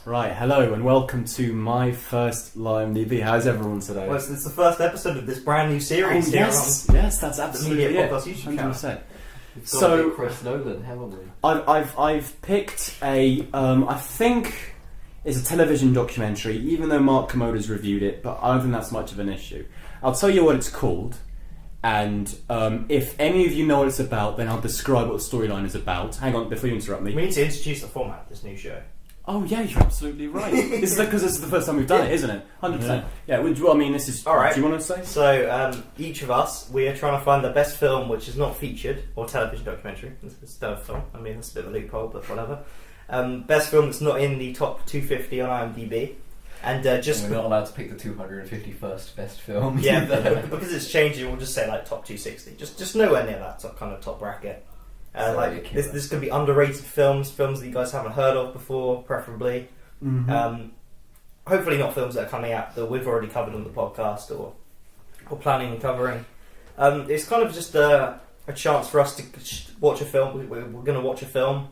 Right, hello and welcome to my first LieMDB. How's everyone today? Well, it's the first episode of this brand new series Oh, here yes, on yes, that's absolutely the Media it. Podcast YouTube channel. 100%. We've got So- a bit Chris Nolan, haven't we? I've picked a I think it's a television documentary, even though Mark Commoda's reviewed it, but I don't think that's much of an issue. I'll tell you what it's called, and if any of you know what it's about, then I'll describe what the storyline is about. Hang on, before you interrupt me. We need to introduce the format of this new show. Oh yeah, you're absolutely right. This is because this is the first time we've done it, isn't it? 100%. Yeah. Well, I mean, this is. All right. Do you want to say? So, each of us, we are trying to find the best film which is not featured, or television documentary. It's still a film. I mean, it's a bit of a loophole, but whatever. Best film that's not in the top 250 on IMDb. And just... And we're not allowed to pick the 251st best film. Yeah, because it's changing, we'll just say like top 260. Just nowhere near that kind of top bracket. This could be underrated films that you guys haven't heard of before, preferably. Mm-hmm. Hopefully not films that are coming out that we've already covered on the podcast or planning on covering. It's kind of just a chance for us to watch a film. We're going to watch a film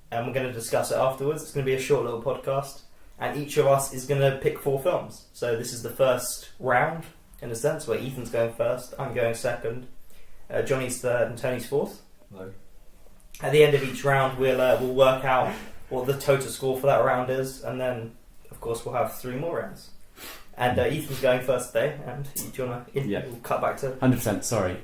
and we're going to discuss it afterwards. It's going to be a short little podcast, and each of us is going to pick 4 films. So this is the first round, in a sense, where Ethan's going first, I'm going second, Johnny's third, and Tony's fourth. No. At the end of each round, we'll work out what the total score for that round is, and then, of course, we'll have 3 more rounds. And Ethan's going first today, and do you want to... We'll cut back to... 100%, sorry.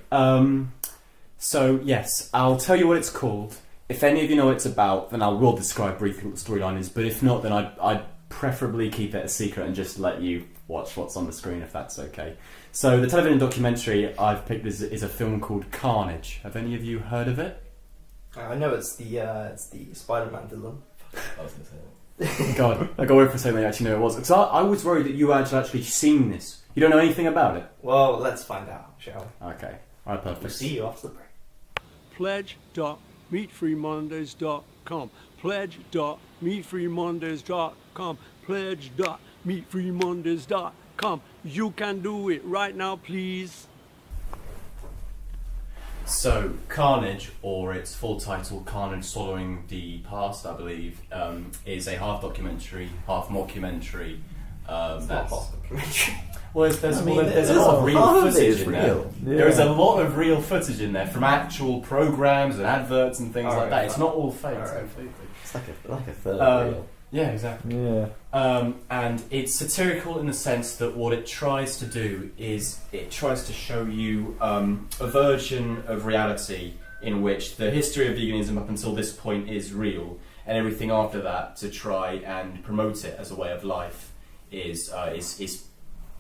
So, yes, I'll tell you what it's called. If any of you know what it's about, then I will describe briefly what the storyline is, but if not, then I'd preferably keep it a secret and just let you watch what's on the screen, if that's okay. So, the television documentary I've picked is a film called Carnage. Have any of you heard of it? I know it's the Spider-Man villain. I was going to say that. God, I got worried for saying they actually know it was. Because I was worried that you had actually seen this. You don't know anything about it? Well, let's find out, shall we? Okay, alright, perfect. We'll see you after the break. Pledge.meatfreemondays.com. Pledge.meatfreemondays.com. Pledge.meatfreemondays.com. You can do it right now, please. So, Carnage, or its full title, Carnage Swallowing the Past, I believe, is a half documentary, half mockumentary. It's not a half documentary. Well, there's a lot of real footage in there. Yeah. There is a lot of real footage in there from actual programs and adverts and things like that. It's not all fake. It's like a third reel. Yeah, exactly. Yeah. And it's satirical in the sense that what it tries to do is it tries to show you a version of reality in which the history of veganism up until this point is real, and everything after that to try and promote it as a way of life is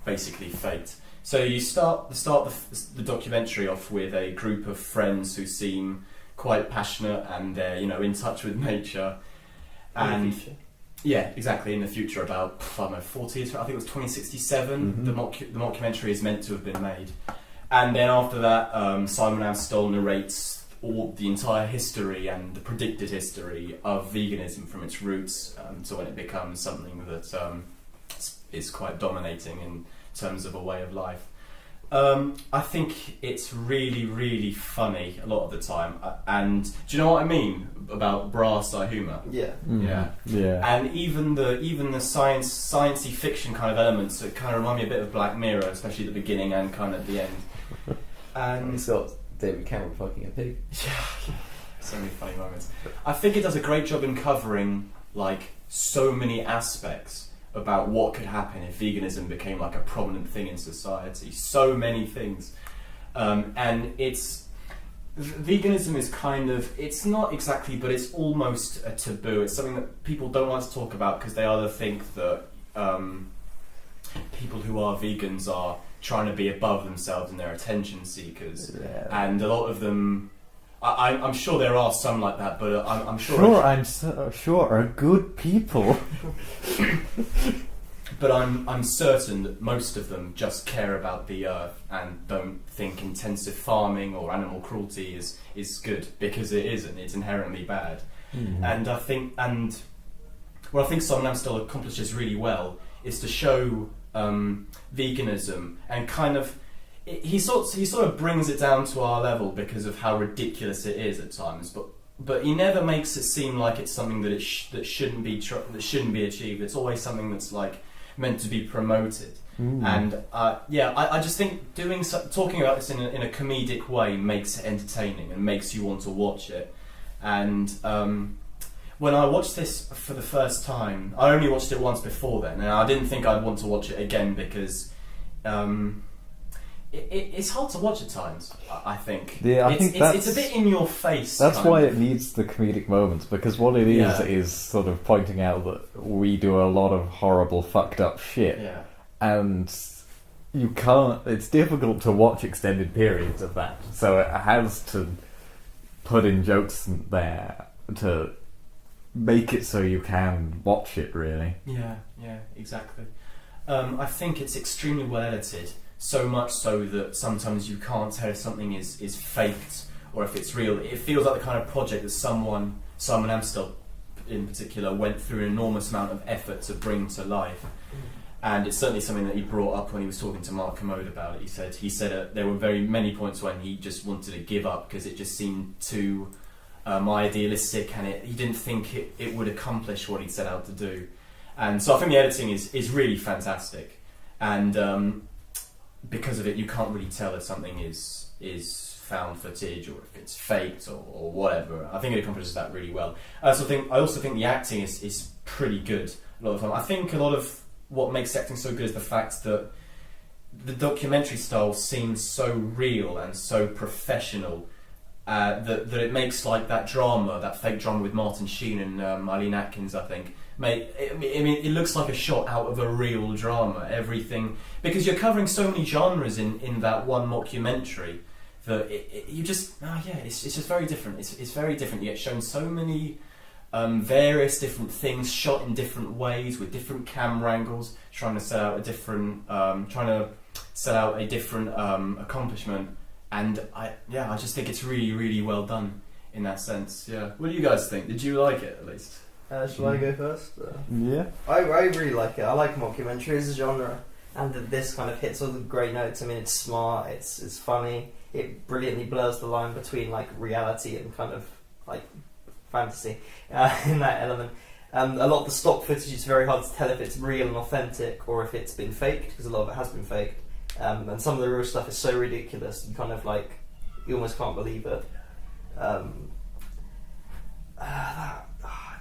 basically faked. So you start the documentary off with a group of friends who seem quite passionate and they're in touch with nature, and yeah, exactly. In the future, about 40 years. I think it was 2067. Mm-hmm. The mockumentary is meant to have been made, and then after that, Simon Amstell narrates all the entire history and the predicted history of veganism from its roots to when it becomes something that is quite dominating in terms of a way of life. I think it's really, really funny a lot of the time, and do you know what I mean about brass-eye humour? Yeah. Yeah. And even the sciencey fiction kind of elements that kind of remind me a bit of Black Mirror, especially at the beginning and kind of at the end. And It's got David Cameron fucking a pig. yeah, so many funny moments. I think it does a great job in covering so many aspects about what could happen if veganism became a prominent thing in society. So many things. And veganism is it's not exactly, but it's almost a taboo. It's something that people don't like to talk about because they either think that people who are vegans are trying to be above themselves and they're attention seekers. Yeah. And a lot of them... I'm sure there are some like that, but I'm sure... Sure are good people. But I'm certain that most of them just care about the earth and don't think intensive farming or animal cruelty is good, because it isn't. It's inherently bad. Mm-hmm. And I think what I think Simon Amstell accomplishes really well is to show veganism and kind of... He sort of brings it down to our level because of how ridiculous it is at times, but but he never makes it seem like it's something that that shouldn't be achieved. It's always something that's like meant to be promoted. And I just think talking about this in a comedic way makes it entertaining and makes you want to watch it. And when I watched this for the first time, I only watched it once before then, and I didn't think I'd want to watch it again because it's hard to watch at times. I think. Yeah, I think it's a bit in your face. That's why it needs the comedic moments, because what it is sort of pointing out that we do a lot of horrible, fucked up shit. Yeah. And you can't. It's difficult to watch extended periods of that, so it has to put in jokes there to make it so you can watch it. Really. Yeah, exactly. I think it's extremely well edited, so much so that sometimes you can't tell if something is faked or if it's real. It feels like the kind of project that Simon Amstel in particular went through an enormous amount of effort to bring to life. And it's certainly something that he brought up when he was talking to Mark Commode about it. He said there were very many points when he just wanted to give up because it just seemed too idealistic, and he didn't think it would accomplish what he'd set out to do. And so I think the editing is really fantastic, and because of it, you can't really tell if something is found footage or if it's faked or whatever. I think it accomplishes that really well. I also think the acting is pretty good a lot of the time. I think a lot of what makes acting so good is the fact that the documentary style seems so real and so professional that it makes like that fake drama with Martin Sheen and Eileen Atkins, I think. It looks like a shot out of a real drama. Everything, because you're covering so many genres in that one mockumentary that it's just very different. It's very different. You get shown so many various different things shot in different ways with different camera angles, trying to set out a different accomplishment. And I just think it's really, really well done in that sense. Yeah. What do you guys think? Did you like it at least? Shall I go first? Yeah. I really like it. I like mockumentary as a genre, and this kind of hits all the great notes. I mean, it's smart, it's funny, it brilliantly blurs the line between like reality and kind of like fantasy in that element. A lot of the stock footage is very hard to tell if it's real and authentic or if it's been faked, because a lot of it has been faked. And some of the real stuff is so ridiculous, you kind of like, you almost can't believe it. I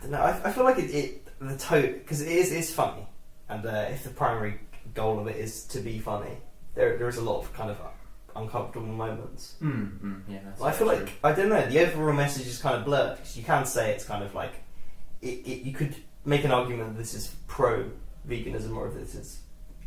don't know. I feel like because it is funny, and if the primary goal of it is to be funny, there is a lot of kind of uncomfortable moments. Yeah, I feel like, I don't know, the overall message is kind of blurred, because you can say it's kind of like you could make an argument that this is pro-veganism or this is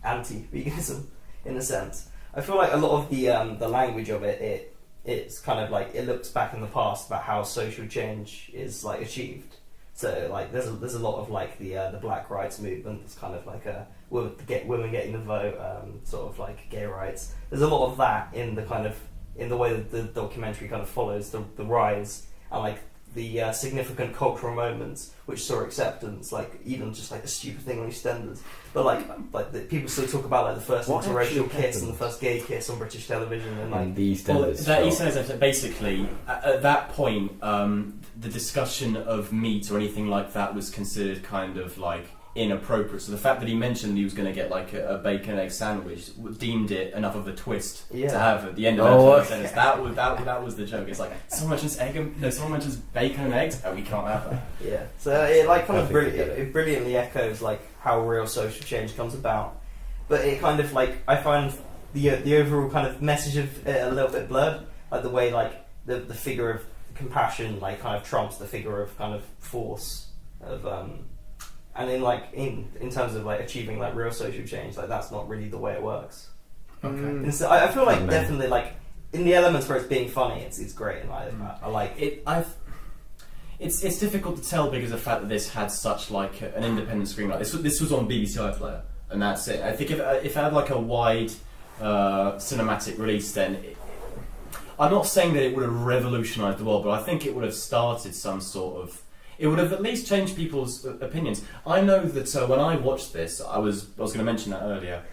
anti-veganism in a sense. I feel like a lot of the language of it's kind of like, it looks back in the past about how social change is like achieved. So like there's a lot of like the Black rights movement. It's kind of like women getting the vote, sort of like gay rights. There's a lot of that in the way that the documentary kind of follows the rise and like the significant cultural moments which saw acceptance, like even just like a stupid thing on EastEnders, but like the people still talk about like the first interracial kiss and the first gay kiss on British television, and like the EastEnders. That EastEnders episode, basically at that point, the discussion of meat or anything like that was considered kind of like inappropriate. So the fact that he mentioned he was going to get like a bacon and egg sandwich deemed it enough of a twist to have at the end of EastEnders. That was the joke. It's like someone mentions bacon and eggs. Oh, we can't have that. Yeah. So it like kind of it brilliantly echoes like how real social change comes about, but it kind of like, I find the overall kind of message of it a little bit blurred, like the way like the figure of compassion like kind of trumps the figure of kind of force of and in terms of like achieving like real social change, like that's not really the way it works. Okay. So I feel like definitely like in the elements where it's being funny, it's great, and I like it. It's difficult to tell because of the fact that this had such like an independent screen. Like this was on BBC iPlayer, and that's it. I think if it had like a wide cinematic release, then I'm not saying that it would have revolutionised the world, but I think it would have started some sort of. It would have at least changed people's opinions. I know that when I watched this, I was going to mention that earlier.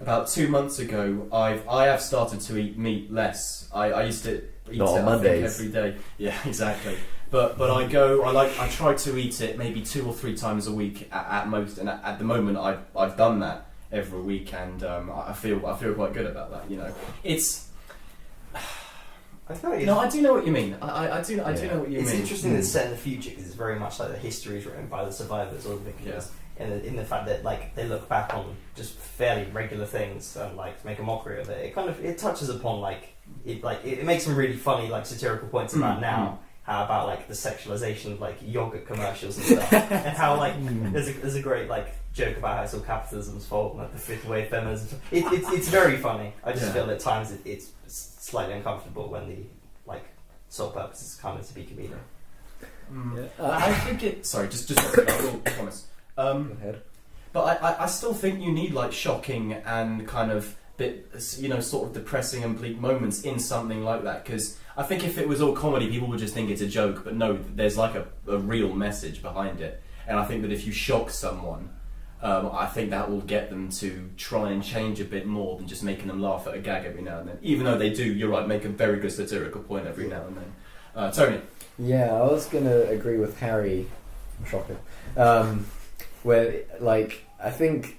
about 2 months ago, I have started to eat meat less. I used to eat Not it on I think, Mondays. every day. Yeah, exactly. But I try to eat it maybe 2 or 3 times a week at most, and at the moment I've done that every week, and I feel quite good about that. You know, it's. I feel like No, I do know what you mean. I do know what you it's mean. interesting that it's set in the future because it's very much like the history is written by the survivors or the victims. In the fact that like they look back on just fairly regular things and like make a mockery of it. It touches upon it makes some really funny like satirical points about now. How about like the sexualization of like yogurt commercials and stuff, and how like there's a great like joke about how it's all capitalism's fault, like the fifth wave feminism. It's very funny. I just feel at times it's slightly uncomfortable when the like sole purpose is kind of to be comedic. I think it. Sorry, just I will promise. Go ahead. But I still think you need like shocking and kind of bit, you know, sort of depressing and bleak moments in something like that, because I think if it was all comedy, people would just think it's a joke, but no, there's like a real message behind it, and I think that if you shock someone, I think that will get them to try and change a bit more than just making them laugh at a gag every now and then, even though they do, you're right, make a very good satirical point every now and then. Tony? Yeah, I was going to agree with Harry. Shocking. Where, like, I think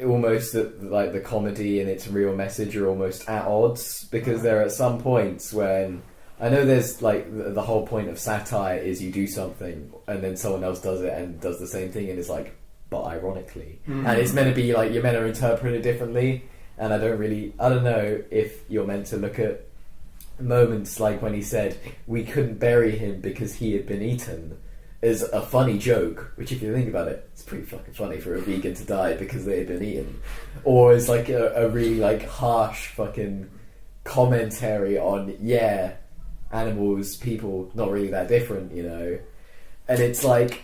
almost that like the comedy and its real message are almost at odds, because there are some points when I know there's like the whole point of satire is you do something and then someone else does it and does the same thing and it's like, but ironically, and it's meant to be like you're meant to interpret it differently, and I don't know if you're meant to look at moments like when he said we couldn't bury him because he had been eaten is a funny joke, which if you think about it, it's pretty fucking funny for a vegan to die because they had been eaten. Or it's like a really like harsh fucking commentary on, yeah, animals, people, not really that different, you know. And it's like,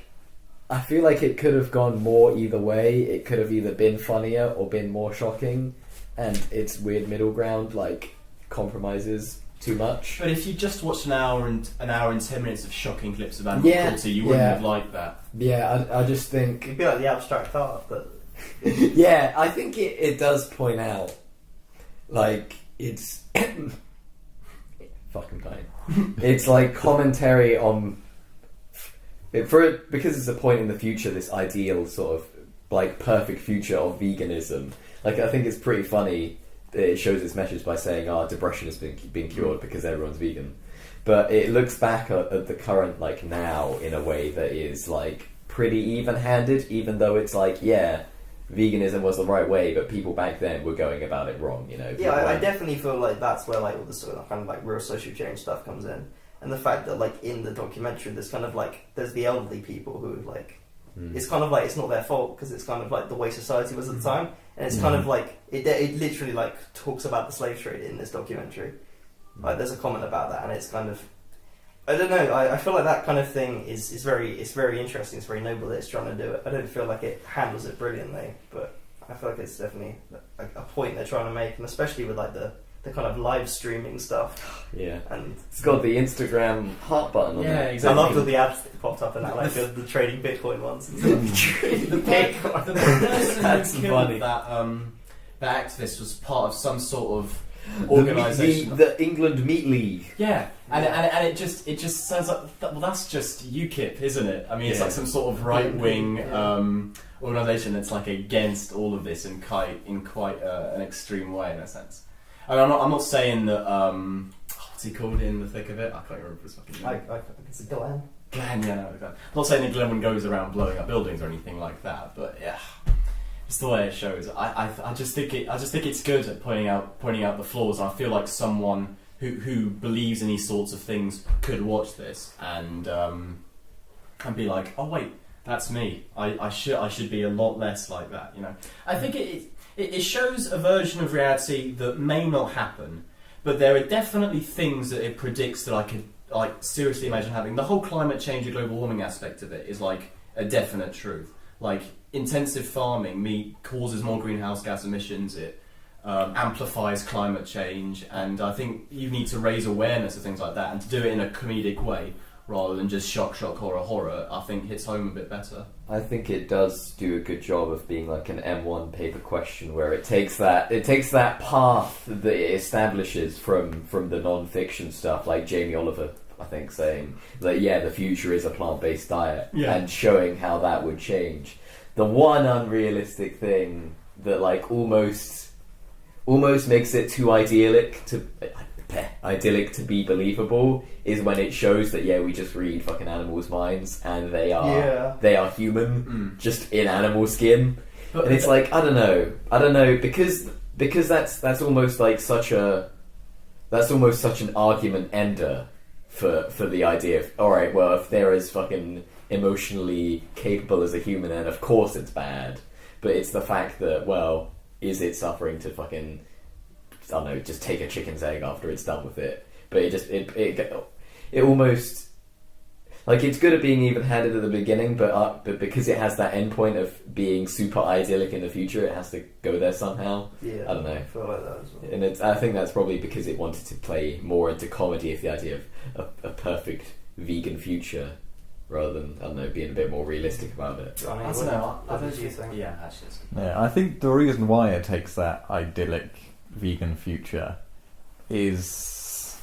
I feel like it could have gone more either way. It could have either been funnier or been more shocking, and its weird middle ground like compromises too much. But if you just watched an hour and 10 minutes of shocking clips of animal cruelty, you wouldn't have liked that. Yeah, I just think It'd be like the abstract art, but yeah, I think it does point out, like, it's fucking dying. It's like commentary on because it's a point in the future, this ideal sort of like perfect future of veganism. Like, I think it's pretty funny. It shows its message by saying, depression has been cured because everyone's vegan. But it looks back at the current, like, now in a way that is, like, pretty even-handed, even though it's like, yeah, veganism was the right way, but people back then were going about it wrong, you know? yeah, I definitely feel like that's where, like, all the sort of kind of, like, real social change stuff comes in. And the fact that, like, in the documentary, there's kind of, like, there's the elderly people who, like, it's kind of like, it's not their fault, because it's kind of like the way society was at the time. And it's kind of like, it literally like talks about the slave trade in this documentary. Like, there's a comment about that, and it's kind of, I don't know, I feel like that kind of thing is very interesting, it's very noble that it's trying to do it. I don't feel like it handles it brilliantly, but I feel like it's definitely a point they're trying to make, and especially with like the kind of live streaming stuff. Yeah. And it's got the Instagram heart button on it. Exactly. I loved all the ads that popped up in that, like the trading Bitcoin ones. The person That's who killed funny. that activist was part of some sort of organisation. The England Meat League. Yeah, and it just sounds like, well, that's just UKIP, isn't it? I mean, it's like some sort of right wing organisation that's like against all of this in quite an extreme way, in a sense. I mean, I'm not saying that. What's he called in the thick of it? I can't remember his fucking name. It's a Glenn. Glenn, yeah, no, Glenn. I'm not saying that Glenn goes around blowing up buildings or anything like that, but yeah, it's the way it shows. I just think it's good at pointing out the flaws. I feel like someone who believes in these sorts of things could watch this and be like, oh wait, that's me. I should be a lot less like that. You know, I think it shows a version of reality that may not happen, but there are definitely things that it predicts that I could like seriously imagine happening. The whole climate change and global warming aspect of it is like a definite truth. Like, intensive farming causes more greenhouse gas emissions. It amplifies climate change, and I think you need to raise awareness of things like that, and to do it in a comedic way rather than just shock, horror, I think hits home a bit better. I think it does do a good job of being like an M1 paper question, where it takes that path that it establishes from the non-fiction stuff, like Jamie Oliver, I think, saying that the future is a plant-based diet, and showing how that would change. The one unrealistic thing that like almost makes it too idyllic to be believable is when it shows that we just read fucking animals' minds and they are human, just in animal skin. And it's like I don't know because that's almost like such an argument ender for the idea of, alright, well, if they're as fucking emotionally capable as a human, then of course it's bad. But it's the fact that, well, is it suffering to fucking, I don't know, just take a chicken's egg after it's done with it? But it almost, like, it's good at being even-handed at the beginning, but because it has that endpoint of being super idyllic in the future, it has to go there somehow. Yeah, I don't know. I feel like that as well. And I think that's probably because it wanted to play more into comedy of the idea of a perfect vegan future, rather than, I don't know, being a bit more realistic about it. I don't know. What did you think? Yeah, actually. Yeah, I think the reason why it takes that idyllic vegan future is,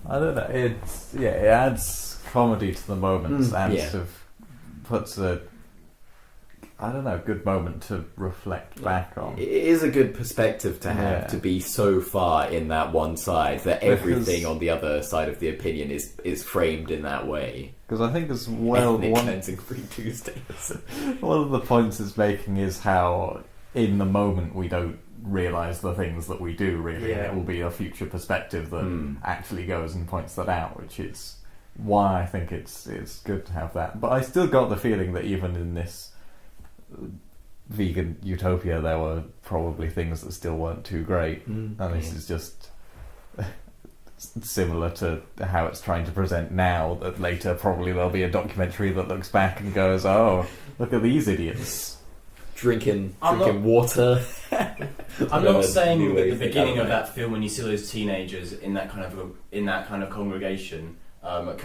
I don't know, it adds comedy to the moments and sort of puts a, I don't know, good moment to reflect back on. It is a good perspective to have, to be so far in that one side that everything on the other side of the opinion is framed in that way. Because I think as well, cleansing free Tuesdays. One of the points it's making is how in the moment we don't realise the things that we do, really. And it will be a future perspective that actually goes and points that out, which is why I think it's good to have that. But I still got the feeling that even in this vegan utopia there were probably things that still weren't too great, and this is just similar to how it's trying to present now, that later probably there'll be a documentary that looks back and goes, oh, look at these idiots drinking water. I'm not saying that the beginning of that film, when you see those teenagers in that kind of congregation, a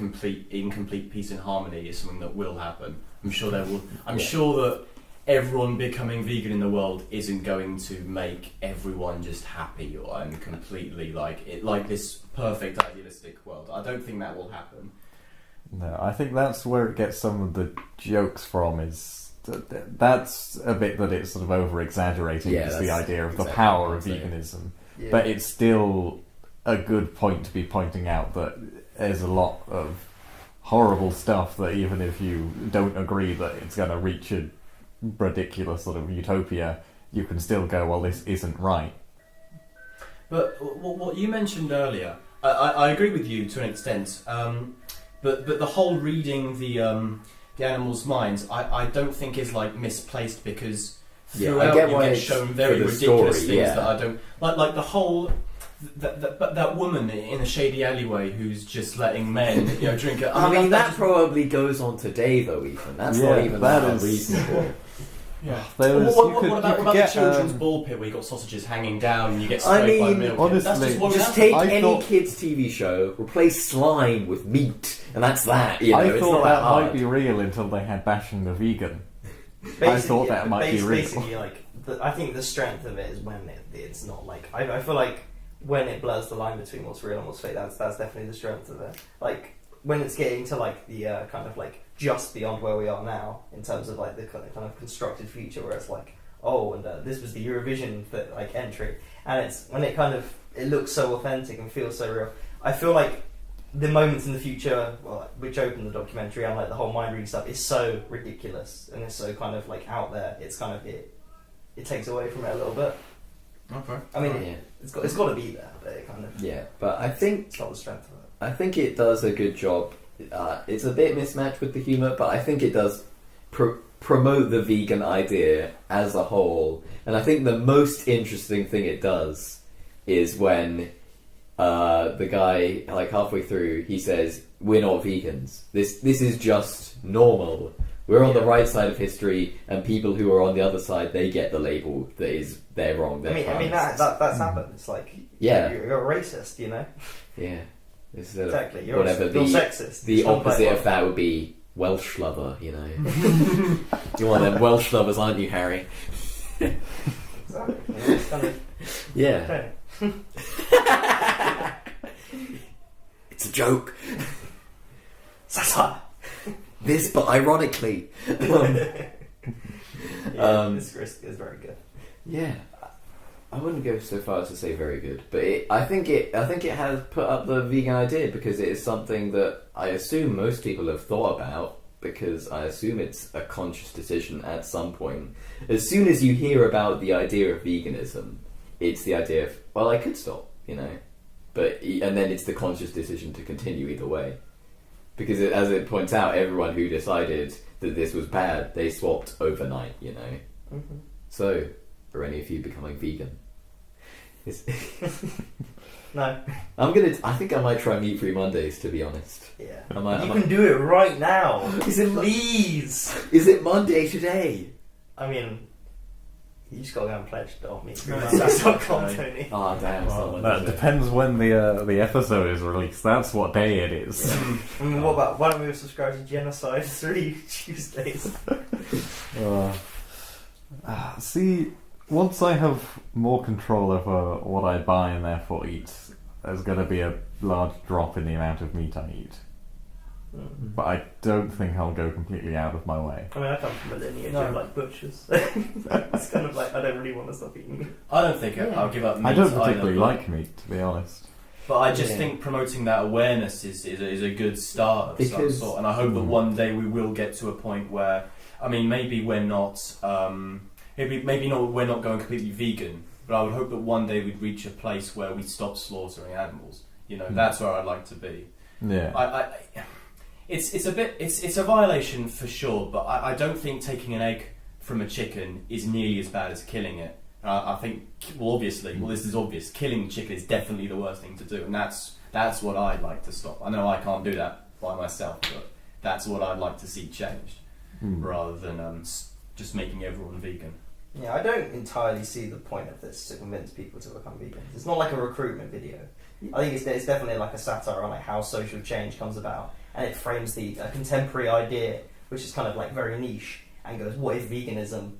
incomplete peace and harmony, is something that will happen. I'm sure there will. I'm sure that everyone becoming vegan in the world isn't going to make everyone just happy and completely like this perfect idealistic world. I don't think that will happen. No, I think that's where it gets some of the jokes from, is that's a bit that it's sort of over-exaggerating, is the idea of the power of veganism. Yeah. But it's still a good point to be pointing out that there's a lot of horrible stuff that even if you don't agree that it's going to reach a ridiculous sort of utopia, you can still go, well, this isn't right. But what you mentioned earlier, I agree with you to an extent, but the whole reading the animals' minds, I don't think is like misplaced, because throughout you get shown very ridiculous things that I don't like the whole. That woman in a shady alleyway who's just letting men, drink it. I mean, that probably goes on today, though. Even that's not even that unreasonable. Yeah. What about the children's ball pit where you got sausages hanging down and you get sprayed by milk? Honestly, just take any kids' TV show, replace slime with meat, and that's that. I thought that might be real until they had Bashing the Vegan. I thought that might be real. Basically, I think the strength of it is when it's not like. I feel like when it blurs the line between what's real and what's fake, that's definitely the strength of it. Like when it's getting to like the kind of like just beyond where we are now in terms of like the kind of constructed future, where it's like, oh, and this was the Eurovision entry, and it's when it kind of it looks so authentic and feels so real. I feel like the moments in the future, which open the documentary, and like the whole mind reading stuff, is so ridiculous and it's so kind of like out there. It's kind of it takes away from it a little bit. Okay. I mean, it's got to be there, but it kind of but I think it's not the strength of it. I think it does a good job. It's a bit mismatched with the humour, but I think it does promote the vegan idea as a whole. And I think the most interesting thing it does is when the guy, like halfway through, he says, "We're not vegans. This is just normal. We're on the right side of history, and people who are on the other side, they get the label that is they're wrong. I mean that's happened. It's like you're a racist, Yeah. Instead Exactly. of You're whatever you're sexist. the It's not opposite like- of that would be Welsh lover, you know. You're one of them Welsh lovers, aren't you, Harry? Exactly. It's kind of Yeah. okay. It's a joke. Satire. This, but ironically. This risk is very good. Yeah. I wouldn't go so far as to say very good, but I think it has put up the vegan idea because it is something that I assume most people have thought about, because I assume it's a conscious decision at some point. As soon as you hear about the idea of veganism, it's the idea of, well, I could stop, you know, and then it's the conscious decision to continue either way, because as it points out, everyone who decided that this was bad, they swapped overnight, you know. Mm-hmm. So, are any of you becoming vegan? No. I think I might try meat-free Mondays, to be honest. Yeah. You can do it right now. Is it Please. Is it Monday today? I mean, you just gotta go and pledge to me. No, That's.com, no. Tony. Oh damn! Well, someone that did it. depends when the episode is released. That's what day it is. I mean, what about, why don't we subscribe to Genocide 3 Tuesdays? See, once I have more control over what I buy and therefore eat, there's going to be a large drop in the amount of meat I eat. But I don't think I'll go completely out of my way. I mean, I come from a lineage No. of like butchers. It's kind of like, I don't really want to stop eating meat. I don't think I'll give up meat. I don't either, particularly but- like meat, to be honest. But I just Yeah. think promoting that awareness is a good start of some Because- sort, and I hope that one day we will get to a point where, I mean, maybe we're not, we're not going completely vegan, but I would hope that one day we'd reach a place where we stop slaughtering animals. You know, that's where I'd like to be. Yeah. It's a violation for sure, but I don't think taking an egg from a chicken is nearly as bad as killing it. I think, this is obvious. Killing the chicken is definitely the worst thing to do, and that's what I'd like to stop. I know I can't do that by myself, but that's what I'd like to see changed, rather than just making everyone vegan. Yeah, I don't entirely see the point of this to convince people to become vegans. It's not like a recruitment video. I think it's definitely like a satire on like how social change comes about, and it frames a contemporary idea, which is kind of like very niche, and goes, what if veganism,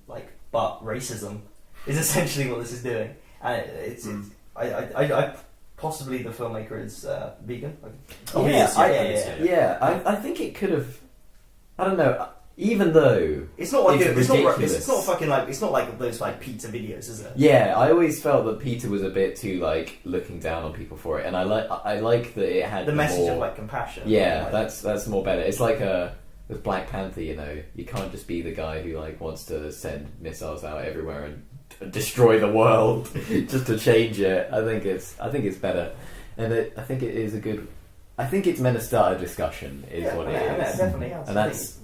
but racism, is essentially what this is doing. And I possibly the filmmaker is vegan. Oh, Yeah, I think it could have. I don't know. Even though It's not like It's ridiculous. it's not fucking like, it's not like those like pizza videos, is it? yeah, I always felt that Peter was a bit too looking down on people for it, and I like that it had The message more, of like compassion. Yeah, like, that's more better. It's like with Black Panther, you know, you can't just be the guy who wants to send missiles out everywhere and destroy the world just to change it. I think it's better, and I think it is a good. I think it's meant to start a discussion, what it is, it definitely has. and that's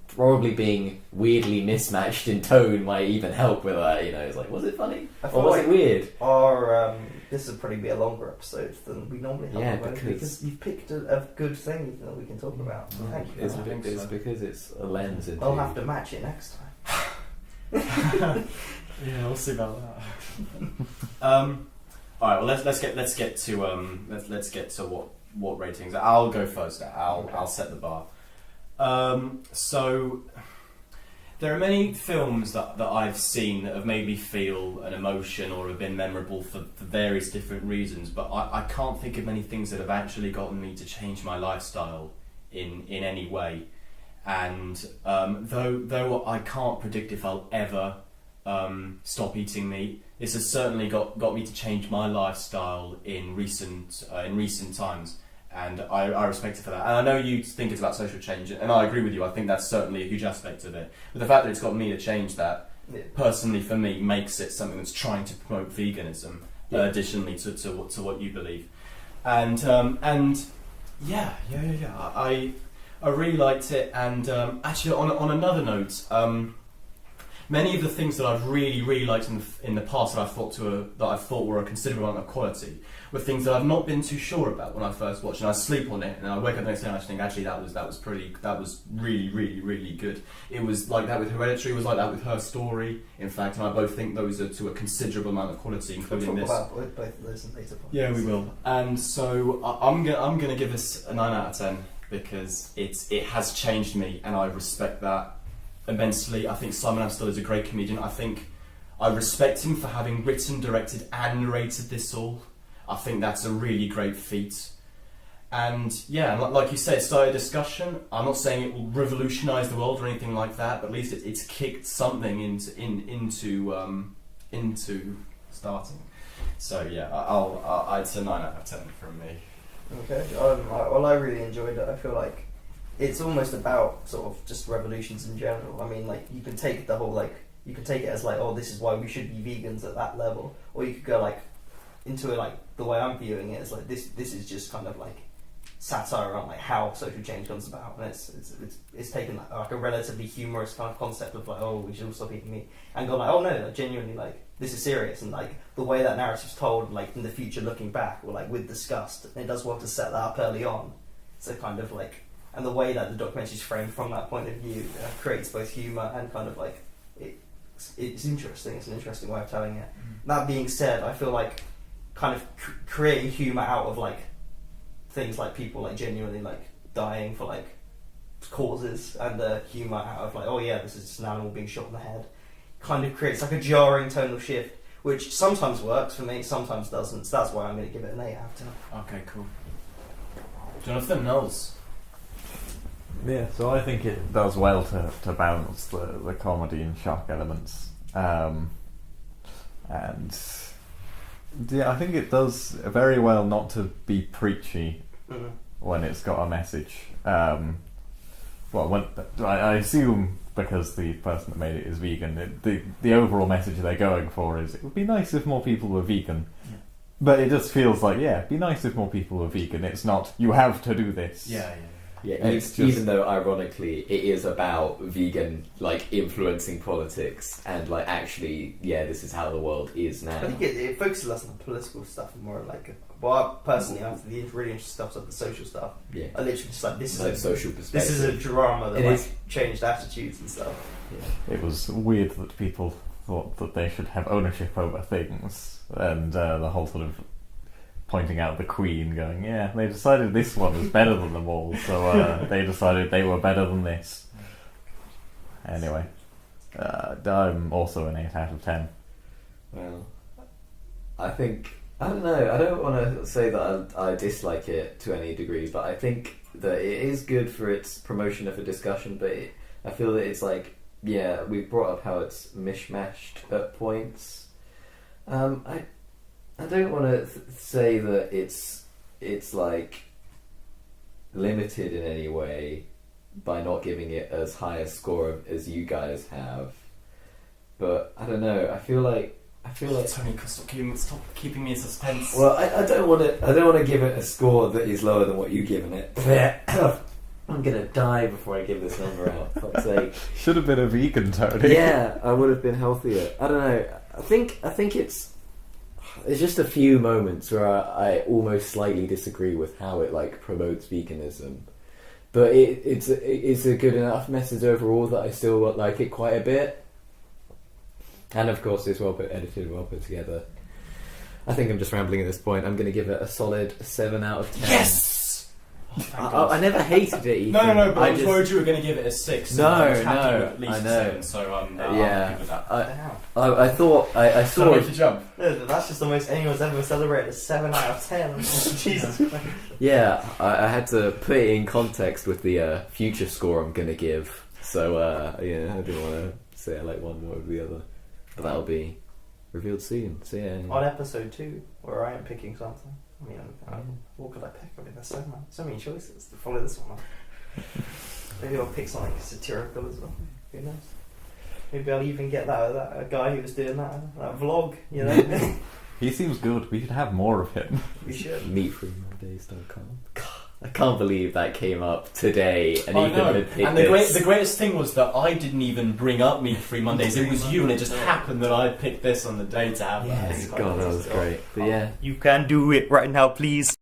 probably being weirdly mismatched in tone might even help with that. You know, it's like, was it funny I or feel was like it weird? Our this will probably be a longer episode than we normally have. Yeah, on Wednesday, because you've picked a good thing that we can talk about. So thank you. For It's, that. it's because it's a lens into. I'll have to match it next time. Yeah, we'll see about that. All right. Well, let's get to what ratings. I'll go first. I'll set the bar. So there are many films that I've seen that have made me feel an emotion or have been memorable for various different reasons, but I can't think of many things that have actually gotten me to change my lifestyle in any way. And though I can't predict if I'll ever stop eating meat, this has certainly got me to change my lifestyle in recent times. And I respect it for that. And I know you think it's about social change, and I agree with you. I think that's certainly a huge aspect of it. But the fact that it's got me to change that, personally for me, makes it something that's trying to promote veganism, additionally to what you believe. And yeah. I really liked it. And actually, on another note, many of the things that I've really liked in the past that I thought were a considerable amount of quality were things that I've not been too sure about when I first watched, and I sleep on it, and I wake up the next day and I think actually that was really good. It was like that with Hereditary, it was like that with Her Story, in fact, and I both think those are to a considerable amount of quality, including We'll this. talk about both of those in later podcasts. Yeah, we will. And so I'm gonna give this a 9 out of 10 because it has changed me, and I respect that immensely. I think Simon Amstell is a great comedian. I think I respect him for having written, directed, and narrated this all. I think that's a really great feat. And yeah, like you said, it started a discussion. I'm not saying it will revolutionise the world or anything like that, but at least it's kicked something into starting. So yeah, it's a 9 out of 10 from me. Okay. Well, I really enjoyed it. I feel like it's almost about sort of just revolutions in general. I mean, like, you can take the whole, like, you can take it as like, oh, this is why we should be vegans at that level, or you could go like into it like the way I'm viewing it is like this is just kind of like satire on like how social change comes about, and it's taken like a relatively humorous kind of concept of like, oh, we should all stop eating meat, and gone like, oh no, like, genuinely, like, this is serious, and like the way that narrative's told, like in the future looking back, or like with disgust, and it does well to set that up early on. So kind of like, and the way that the documentary's framed from that point of view creates both humour and kind of like it's interesting. It's an interesting way of telling it. That being said, I feel like kind of creating humour out of like things like people like genuinely like dying for like causes, and the humour out of like, oh yeah, this is just an animal being shot in the head, kind of creates like a jarring tonal shift, which sometimes works for me, sometimes doesn't. So that's why I'm going to give it an 8 out of 10. Okay, cool. Jonathan Knowles. Yeah, so I think it does well to balance the comedy and shock elements, and yeah, I think it does very well not to be preachy when it's got a message. Well, when I assume because the person that made it is vegan, the overall message they're going for is it would be nice if more people were vegan. Yeah. But it just feels like, yeah, it'd be nice if more people were vegan. It's not, you have to do this. Yeah, even though ironically it is about vegan like influencing politics and like actually, yeah, this is how the world is now. I think it focuses less on the political stuff and more like, well, personally, after the really interesting stuff, like the social stuff, yeah, I literally just like, this is like a social perspective. This is a drama that changed attitudes and stuff. Yeah. It was weird that people thought that they should have ownership over things, and the whole sort of pointing out the Queen, going, yeah, they decided this one was better than them all, so they decided they were better than this. Anyway, I'm also an 8 out of 10. Well, I think, I don't know, I don't want to say that I dislike it to any degree, but I think that it is good for its promotion of a discussion, but I feel that it's like, yeah, we've brought up how it's mishmashed at points. I don't want to say that it's like limited in any way by not giving it as high a score as you guys have, but I don't know. I feel like Tony, stop keeping me in suspense. Well, I don't want to give it a score that is lower than what you've given it. I'm gonna die before I give this number out. Fuck's sake. Should have been a vegan, Tony. Yeah, I would have been healthier. I don't know. I think there's just a few moments where I almost slightly disagree with how it like promotes veganism, but it's a good enough message overall that I still like it quite a bit. And of course, it's edited, well put together. I think I'm just rambling at this point. I'm going to give it a solid 7 out of 10. Yes. I never hated it. Ethan. No, but I was worried you were going to give it a 6. No, I was happy with at least I know. 7, so I'm happy with that. I thought I saw Sorry to jump. No, that's just the most anyone's ever celebrated, a 7 out of 10. Jesus Christ. Yeah, I had to put it in context with the future score I'm going to give. So yeah, I didn't want to say I like one more over the other, but that'll be revealed soon. So yeah. On episode 2, where I am picking something. I mean, what could I pick? I mean, there's so many choices to follow this one up. Maybe I'll pick something satirical as well. Who knows? Maybe I'll even get that guy who was doing that vlog, you know? He seems good. We should have more of him. We should. Meatfreemondays.com. I can't believe that came up today, and I Ethan know. had picked And this. the greatest thing was that I didn't even bring up Meat Free Mondays. It was you, and it just happened that I picked this on the day to have that. Yeah, It's quite God, that was fantastic. great. But yeah. You can do it right now, please.